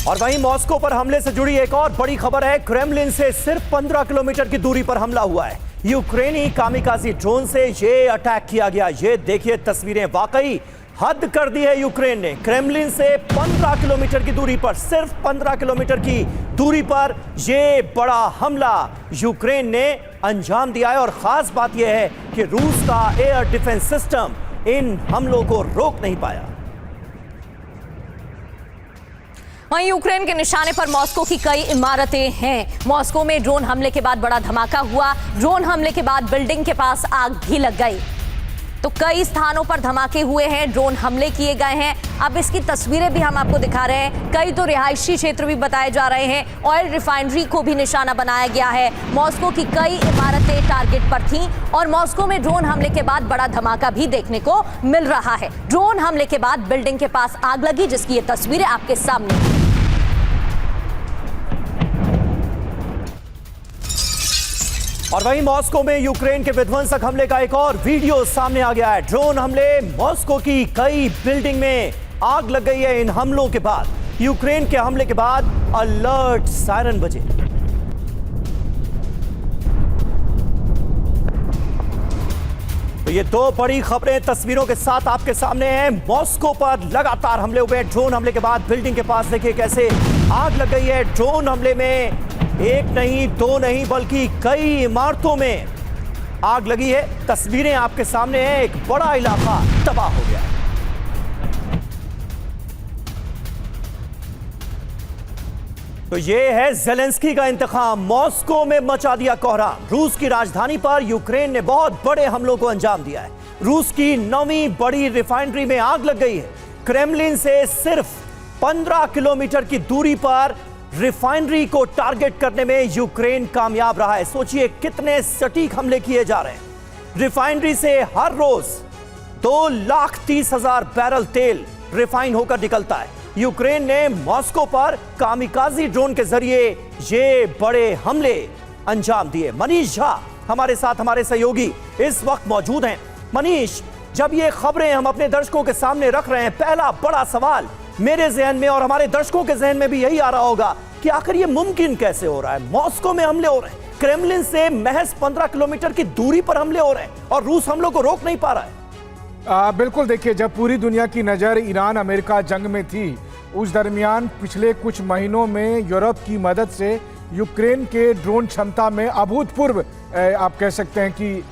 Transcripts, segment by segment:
और वहीं मॉस्को पर हमले से जुड़ी एक और बड़ी खबर है। क्रेमलिन से सिर्फ 15 किलोमीटर की दूरी पर हमला हुआ है। यूक्रेनी कामिकाजी ड्रोन से ये अटैक किया गया। ये देखिए तस्वीरें, वाकई हद कर दी है यूक्रेन ने। क्रेमलिन से 15 किलोमीटर की दूरी पर, सिर्फ 15 किलोमीटर की दूरी पर ये बड़ा हमला यूक्रेन ने अंजाम दिया है। और खास बात यह है कि रूस का एयर डिफेंस सिस्टम इन हमलों को रोक नहीं पाया। वहीं यूक्रेन के निशाने पर मॉस्को की कई इमारतें हैं। मॉस्को में ड्रोन हमले के बाद बड़ा धमाका हुआ। ड्रोन हमले के बाद बिल्डिंग के पास आग भी लग गई। तो कई स्थानों पर धमाके हुए हैं, ड्रोन हमले किए गए हैं। अब इसकी तस्वीरें भी हम आपको दिखा रहे हैं। कई तो रिहायशी क्षेत्र भी बताए जा रहे हैं। ऑयल रिफाइनरी को भी निशाना बनाया गया है। मॉस्को की कई इमारतें टारगेट पर थीं और मॉस्को में ड्रोन हमले के बाद बड़ा धमाका भी देखने को मिल रहा है। ड्रोन हमले के बाद बिल्डिंग के पास आग लगी, जिसकी ये तस्वीरें आपके सामने। और वहीं मॉस्को में यूक्रेन के विध्वंसक हमले का एक और वीडियो सामने आ गया है। ड्रोन हमले, मॉस्को की कई बिल्डिंग में आग लग गई है। इन हमलों के बाद, यूक्रेन के हमले के बाद अलर्ट सायरन बजे। तो ये दो बड़ी खबरें तस्वीरों के साथ आपके सामने हैं। मॉस्को पर लगातार हमले हुए। ड्रोन हमले के बाद बिल्डिंग के पास देखिए कैसे आग लग गई है। ड्रोन हमले में एक नहीं, दो नहीं, बल्कि कई इमारतों में आग लगी है। तस्वीरें आपके सामने हैं। एक बड़ा इलाका तबाह हो गया। तो ये है ज़ेलेंस्की का इंतकाम। मॉस्को में मचा दिया कोहराम। रूस की राजधानी पर यूक्रेन ने बहुत बड़े हमलों को अंजाम दिया है। रूस की 9वीं बड़ी रिफाइनरी में आग लग गई है। क्रेमलिन से सिर्फ 15 किलोमीटर की दूरी पर रिफाइनरी को टारगेट करने में यूक्रेन कामयाब रहा है। सोचिए कितने सटीक हमले किए जा रहे हैं। रिफाइनरी से हर रोज 2,30,000 बैरल तेल रिफाइन होकर निकलता है। यूक्रेन ने मॉस्को पर कामिकाजी ड्रोन के जरिए ये बड़े हमले अंजाम दिए। मनीष झा हमारे साथ, हमारे सहयोगी इस वक्त मौजूद हैं। मनीष, जब ये खबरें हम अपने दर्शकों के सामने रख रहे हैं, पहला बड़ा सवाल मेरे जहन में और हमारे दर्शकों के जहन में भी यही आ रहा होगा कि आखिर ये मुमकिन कैसे हो रहा है। मॉस्को में हमले हो रहे हैं, क्रेमलिन से महज 15 किलोमीटर की दूरी पर हमले हो रहे हैं और रूस हमलों को रोक नहीं पा रहा है। बिल्कुल, देखिए, जब पूरी दुनिया की नज़र ईरान अमेरिका जंग में थी, उस दरमियान पिछले कुछ महीनों में यूरोप की मदद से यूक्रेन के ड्रोन क्षमता में अभूतपूर्व आप कह सकते हैं कि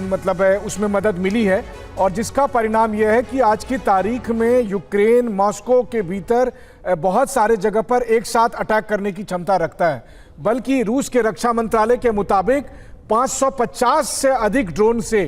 मतलब उसमें मदद मिली है। और जिसका परिणाम यह है कि आज की तारीख में यूक्रेन मॉस्को के भीतर बहुत सारे जगह पर एक साथ अटैक करने की क्षमता रखता है। बल्कि रूस के रक्षा मंत्रालय के मुताबिक 550 से अधिक ड्रोन से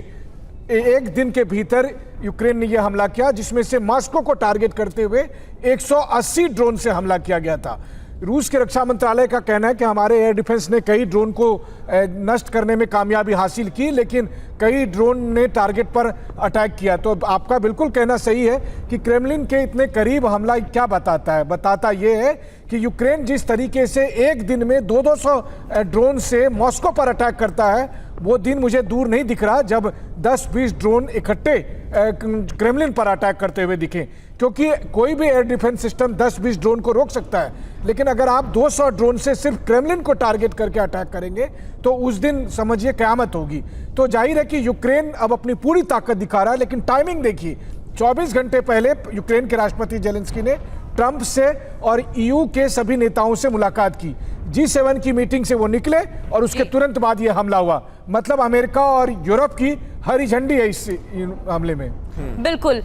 एक दिन के भीतर यूक्रेन ने यह हमला किया, जिसमें से मॉस्को को टारगेट करते हुए 180 ड्रोन से हमला किया गया था। रूस के रक्षा मंत्रालय का कहना है कि हमारे एयर डिफेंस ने कई ड्रोन को नष्ट करने में कामयाबी हासिल की, लेकिन कई ड्रोन ने टारगेट पर अटैक किया। तो आपका बिल्कुल कहना सही है कि क्रेमलिन के इतने करीब हमला क्या बताता है? बताता ये है कि यूक्रेन जिस तरीके से एक दिन में 200 ड्रोन से मॉस्को पर अटैक करता है, वो दिन मुझे दूर नहीं दिख रहा जब 10-20 ड्रोन इकट्ठे क्रेमलिन पर अटैक करते हुए दिखे। क्योंकि कोई भी एयर डिफेंस सिस्टम 10-20 ड्रोन को रोक सकता है, लेकिन अगर आप 200 ड्रोन से सिर्फ क्रेमलिन को टारगेट करके अटैक करेंगे तो उस दिन समझिए क़यामत होगी। तो जाहिर है कि यूक्रेन अब अपनी पूरी ताकत दिखा रहा है। लेकिन टाइमिंग देखिए, 24 घंटे पहले यूक्रेन के राष्ट्रपति ज़ेलेंस्की ने ट्रंप से और EU के सभी नेताओं से मुलाकात की। G7 की मीटिंग से वो निकले और उसके तुरंत बाद ये हमला हुआ। मतलब अमेरिका और यूरोप की हरी झंडी है इस हमले में। बिल्कुल।